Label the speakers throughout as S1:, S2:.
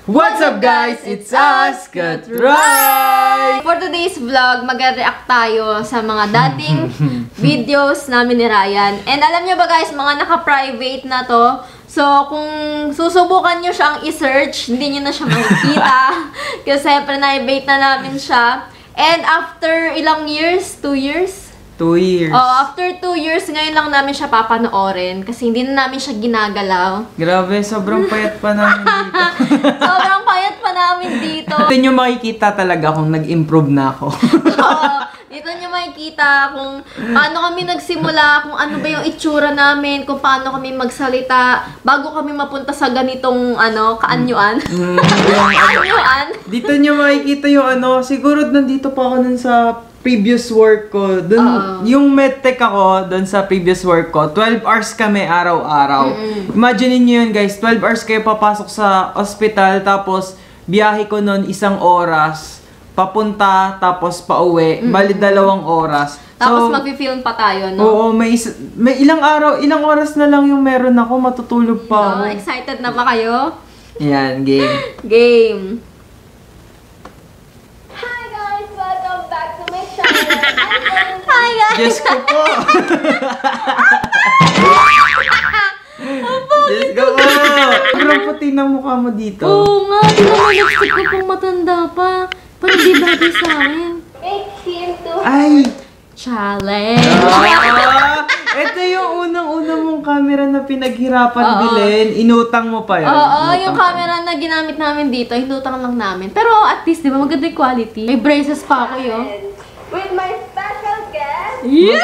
S1: What's up guys? It's us, Katray!
S2: For today's vlog, mag-react tayo sa mga dating videos namin ni Ryan. And alam nyo ba guys, mga naka-private na to. So, kung susubukan nyo siyang i-search, hindi nyo na siya makikita. Kasi pre-private na namin siya. And after ilang years? 2 years?
S1: 2 years.
S2: Oh, after 2 years, ngayon lang namin siya papanoorin. Kasi hindi na namin siya ginagalaw.
S1: Grabe, sobrang payat pa namin dito.
S2: Sobrang payat pa namin dito.
S1: Dito nyo makikita talaga kung nag-improve na ako.
S2: Dito nyo makikita kung paano kami nagsimula, kung ano ba yung itsura namin, kung paano kami magsalita, bago kami mapunta sa ganitong, kaanyuan. Kaanyuan.
S1: Dito nyo makikita yung siguro nandito pa ako nun sa previous work ko. Dun, yung medtech ako, dun sa previous work ko, 12 hours kami araw-araw. Imagine niyo yun guys, 12 hours kayo papasok sa ospital, tapos biyahe ko nun 1 oras, papunta, tapos pauwi, bali 2 oras.
S2: Tapos mag-film pa tayo, no?
S1: Oo, may ilang oras na lang yung meron ako, matutulog pa ako.
S2: Excited na ba kayo?
S1: Yan, game.
S2: Game. Hi guys! Welcome back to my channel. Hi guys!
S1: Diyos ko po! Diyos ko po! Sobrang puti na mukha mo dito.
S2: Oo nga, di naman lipstick ko pong matanda pa. Parang di bagay sa akin.
S1: Ay!
S2: Challenge!
S1: Ito yung unang-unang mong camera na pinaghirapan bilhin. Inutang mo pa yun.
S2: Oo, yung camera na ginamit namin dito, inutang lang namin. Pero at least, di ba, maganda yung quality. May braces pa ako yun.
S3: With my special guest,
S2: Yeah!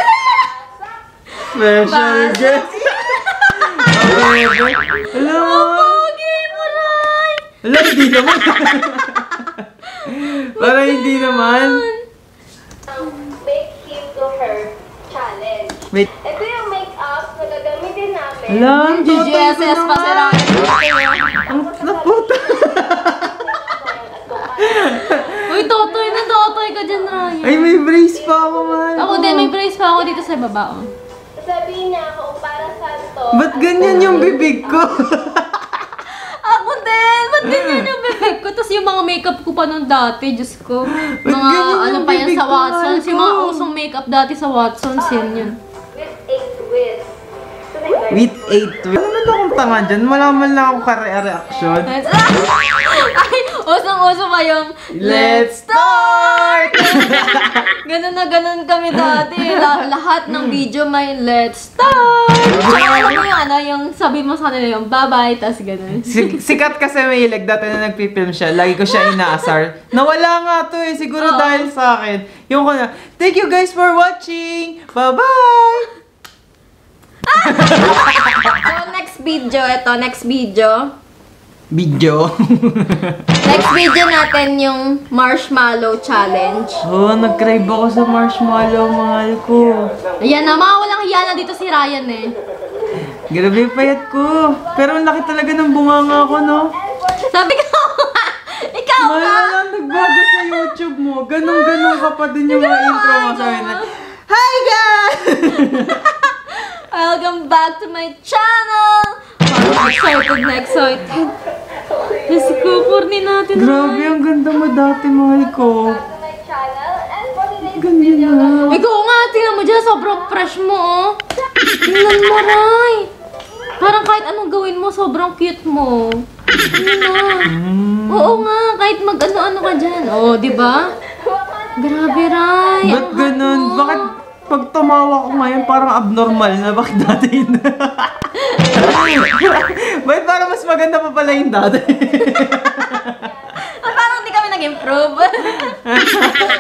S1: Special guest! Hello!
S2: Pogi mo lang!
S1: Hello, hindi naman. Parang hindi naman.
S3: make him to her challenge.
S1: Wait.
S3: Ito yung make-up na gagamitin namin.
S1: Alam,
S2: GGSS pa si Ryan.
S1: Ang naputa.
S2: Uy, totoy na totoy ka dyan, Ryan.
S1: Ay, may brace pa ako, man.
S2: Ako din, may brace pa ako dito sa baba. Oh.
S3: Sabihin niya kung para saan to.
S1: Ba't ganyan yung bibig ko?
S2: Ako din! Ba't ganyan yung bibig ko? Tapos yung mga makeup ko pa nung dati, Diyos ko. Mga
S1: ganyan
S2: ano
S1: yung
S2: pa yan
S1: bibig
S2: sa
S1: ko,
S2: Watsons. Yung
S1: Marco?
S2: mga usong makeup dati sa Watsons, yan yun.
S3: With 8 twists.
S1: With 8 Ano na akong tanga dyan? Malaman lang ako kare-reaction.
S2: Ay, usong-uso pa yung
S1: Let's start!
S2: ganun na ganun kami dati. Lahat ng video may let's start! Tsaka alam mo yung yung sabi mo sa kanila yung bye-bye, tas ganun.
S1: Sikat kasi may hilig dati na nagpipilm siya. Lagi ko siya inaasar. Nawala nga to eh. Siguro dahil sa akin. Yung ko na, thank you guys for watching! Bye-bye!
S2: So, next video, next video.
S1: Video.
S2: Next video natin yung marshmallow challenge.
S1: Oh, nag-crave ako sa marshmallow, mahal ko.
S2: Ayan na, mga walang hiya na dito si Ryan eh.
S1: Grabe yung payat ko. Pero ang laki talaga ng bunganga ko, no?
S2: Sabi ko, ikaw ka!
S1: Mahal lang nagbago sa YouTube mo. Ganun-ganun ka pa din yung mga intro mo sa akin. Hi, guys!
S2: Welcome back to my channel! Excited na excited. Diyos ko, purni natin.
S1: Grabe, ang ganda mo dati, mahal ko.
S3: To my channel. And for today's
S1: Ganyan
S3: video,
S1: na.
S2: Ikaw nga, tingnan mo dyan, sobrang fresh mo, oh. Tingnan mo, Ray. Parang kahit anong gawin mo, sobrang cute mo. Ano na? Oo nga, kahit mag-ano-ano ka dyan. Oo, di ba? Grabe, Ray.
S1: Ba't ganun? Bakit pag tumawa ko ngayon, parang abnormal na? Bakit dati yun? Bakit parang mas maganda pa pala yung dati?
S2: Parang hindi kami nag-improve.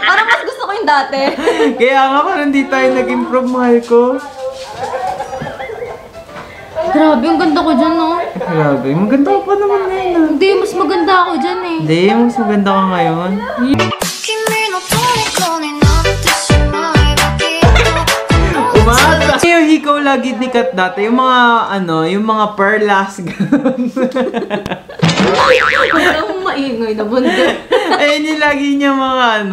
S2: Parang mas gusto ko yung dati.
S1: Kaya nga parang di tayo nag-improve, mahal ko.
S2: Grabe, ang ganda ko dyan, no?
S1: Grabe, maganda ka pa naman ngayon.
S2: Hindi, mas maganda ako dyan, eh.
S1: Hindi, mas maganda ka ngayon. Umata! Yung hikaw lagi ni Kat dati, yung mga, yung mga perlas, gano'n.
S2: Parang maingay na bunda.
S1: Ayun yung lagi niya mga,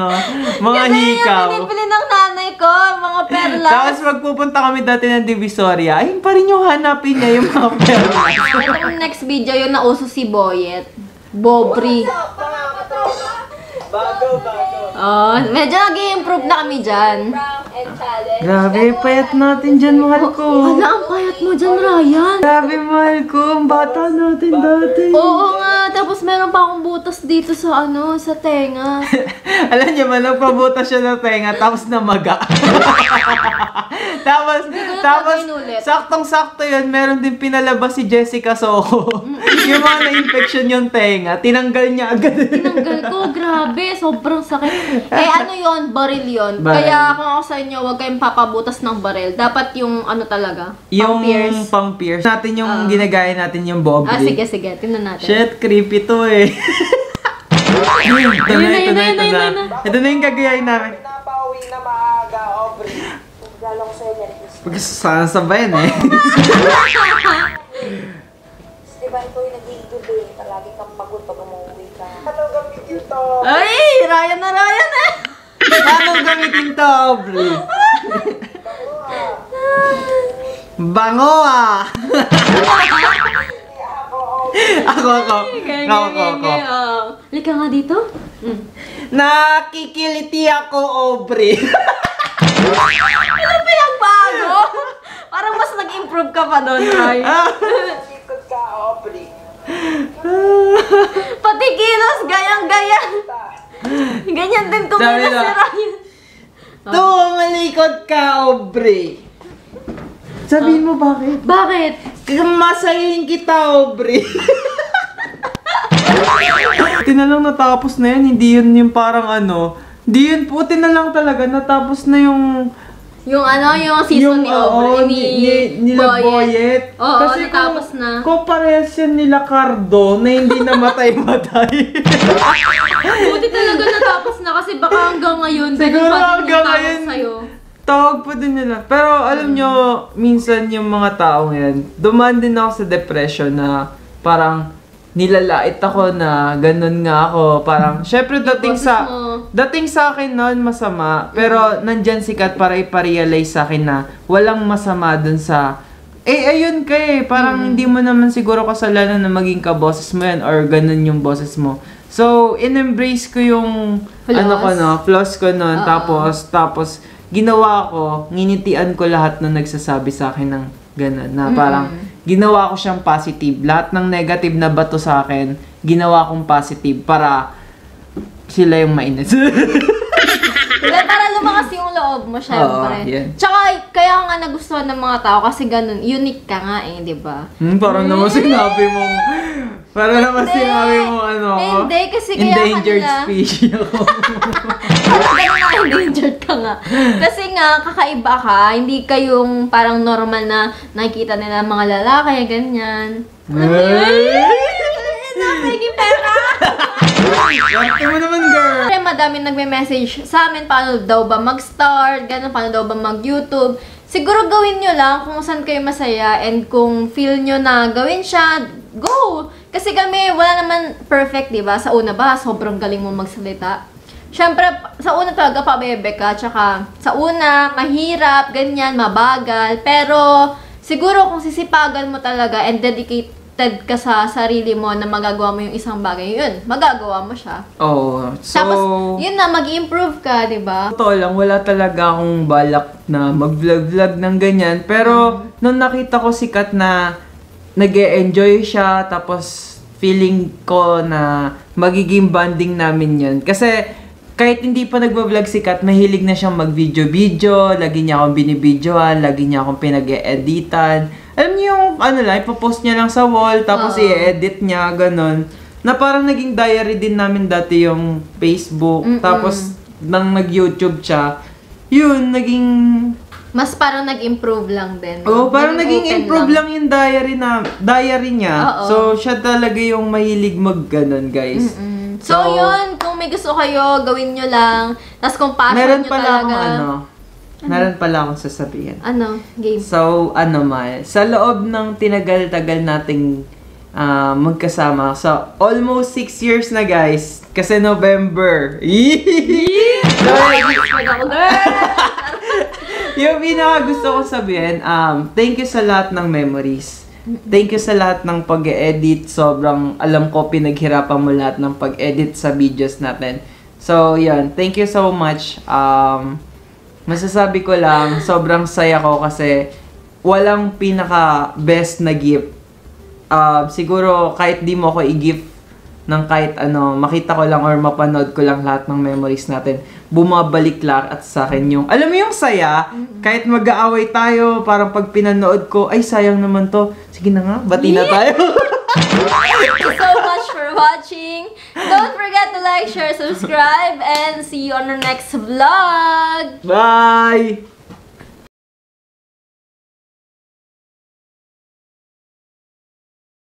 S1: mga hikaw.
S2: Kasi yung binibili ng nanay ko, mga perlas.
S1: Tapos magpupunta kami dati ng Divisoria, ayun pa rin yung hanapin niya, yung mga perlas.
S2: Itong next video, yung nauso si Boyet. Bobri.
S1: Bago.
S2: Oh, medyo nag-i-improve na kami dyan.
S3: Prank and challenge.
S1: Grabe, payat natin dyan, mahal ko.
S2: Wala, ang payat mo dyan, Ryan.
S1: Grabe, mahal ko. Ang bata natin dati.
S2: Oo nga, tapos meron pa akong butas dito sa sa tenga.
S1: Alam niyo man, nagpabutas siya ng tenga, tapos namaga. tapos,
S2: gagawin ulit.
S1: saktong-sakto yun, meron din pinalabas si Jessica Soho. Yung mga na-infection yung tenga, tinanggal niya agad.
S2: Tinanggal ko, grabe, sobrang sakit. Ano yon, baril yon.
S1: Baril.
S2: Kaya kung ako sa inyo, huwag kayong papabutas ng baril. Dapat yung talaga,
S1: Yung
S2: pang-pierce.
S1: pang-pierce. Natin yung ginagaya natin yung Bobby.
S2: Sige, tingnan natin.
S1: Shit, creepy to eh. Ito na. Ito na yung gagayain namin.
S4: Pinapauwi na maaga, Aubrey. Lalo ko sa'yo, Nervis.
S1: Pagkasasabayan eh.
S4: Diba ito yung nag-iigube? Palagi kang pagod pag umuwi ka. Ano gamitin to?
S2: Ay, Ryan eh!
S1: Anong gamitin to, Aubrey? Bango ah! Ako.
S2: Lika nga dito.
S1: Nakikiliti ako, Aubrey.
S2: Ano pinagbago? Parang mas nag-improve ka pa doon, Ryan.
S4: Sikot ka, Aubrey.
S2: Pati kilos, gayang-gaya. Ganyan din kumilos
S1: Sabi
S2: si
S1: na.
S2: Ryan.
S1: Tumalikod ka, Aubrey. Sabihin mo bakit?
S2: Bakit?
S1: Masayin kita, Aubrey. Puti na lang natapos na yan, hindi yun yung parang hindi yun, puti na lang talaga, natapos na yung
S2: Yung season ni Aubrey,
S1: nila Boyet.
S2: Oo,
S1: Kasi
S2: natapos na.
S1: Kung parehas yan nila Cardo na hindi namatay-matay.
S2: Buti talaga natapos na kasi baka hanggang ngayon,
S1: Siguro
S2: ganun pa din
S1: hanggang
S2: yung tawag
S1: ngayon.
S2: sa'yo.
S1: Tawag po din nila. Pero alam nyo, minsan yung mga taong yan, dumaan din ako sa depression na parang nilalait ako na ganun nga ako. Parang, syempre dating sa akin noon masama, pero nandyan si Kat para iparealize sa akin na walang masama dun sa, ayun ka parang hindi mo naman siguro kasalanan na maging kaboses mo yan or ganun yung boses mo. So, in-embrace ko yung, flaws ko noon, tapos, ginawa ko, nginitian ko lahat na nagsasabi sa akin ng ganun, na parang, ginawa ko siyang positive. Lahat ng negative na bato sa akin, ginawa kong positive para sila yung mainis.
S2: Para lumakas yung loob mo, syempre.
S1: Oo, yan.
S2: Tsaka, kaya nga nagustuhan ng mga tao kasi ganun, unique ka nga di ba?
S1: Parang naman sinabi mo,
S2: Hindi, kasi kaya
S1: endangered
S2: kanila,
S1: species ako.
S2: parang ganun nga, endangered ka nga. Kasi nga, kakaiba ka, hindi kayong parang normal na nakikita nila mga lalaki, ganyan. Napiging pera!
S1: Warte mo naman, girl!
S2: Siyempre, madami nagme-message sa amin paano daw ba mag-start, gano'n, paano daw ba mag-YouTube. Siguro gawin nyo lang kung saan kayo masaya and kung feel nyo na gawin siya, go! Kasi kami, wala naman perfect, di ba? Sa una ba, sobrang galing mo magsalita. Siyempre, sa una talaga pabebe ka, tsaka sa una, mahirap, ganyan, mabagal. Pero, siguro kung sisipagan mo talaga and dedicated ka sa sarili mo na magagawa mo yung isang bagay, yun, magagawa mo siya.
S1: Oh, so...
S2: Tapos, yun na, mag-improve ka, di ba?
S1: Totoo lang, wala talaga akong balak na mag-vlog-vlog ng ganyan. Pero, nung nakita ko si Kat na nag-e-enjoy siya, tapos feeling ko na magiging bonding namin yun. Kasi, kahit hindi pa nagbablog si Kat, mahilig na siyang mag-video-video, lagi niya akong binibidyoan, lagi niya akong pinag-e-editan. Alam niyo yung, ipopost niya lang sa wall, tapos i-edit niya, ganun. Na parang naging diary din namin dati yung Facebook, tapos nang nag-YouTube siya, yun, naging...
S2: Mas parang nag-improve lang din.
S1: Oo, parang
S2: Naging
S1: naging
S2: open
S1: improve lang yung diary niya.
S2: Oo.
S1: So, siya talaga yung mahilig mag-ganon, guys.
S2: So, yun, kung may gusto kayo, gawin nyo lang. Tapos kung passion
S1: Meron
S2: nyo
S1: pala
S2: talaga.
S1: Meron pala akong sasabihin.
S2: Game.
S1: So, Mal, sa loob ng tinagal-tagal nating magkasama, so, almost 6 years na, guys. Kasi November. So, yung pinaka gusto ko sabihin, thank you sa lahat ng memories. Thank you sa lahat ng pag-edit. Sobrang alam ko pinaghirapan mo lahat ng pag-edit sa videos natin. So, yun. Thank you so much. Masasabi ko lang, sobrang saya ko kasi walang pinaka-best na gift. Siguro kahit di mo ako i-gift ng kahit ano, makita ko lang or mapanood ko lang lahat ng memories natin, bumabalik lang at sa akin yung, alam mo yung saya, kahit mag-aaway tayo, parang pag pinanood ko, ay sayang naman to, sige na nga, bati na tayo.
S2: Thank you so much for watching. Don't forget to like, share, subscribe, and see you on our next vlog.
S1: Bye!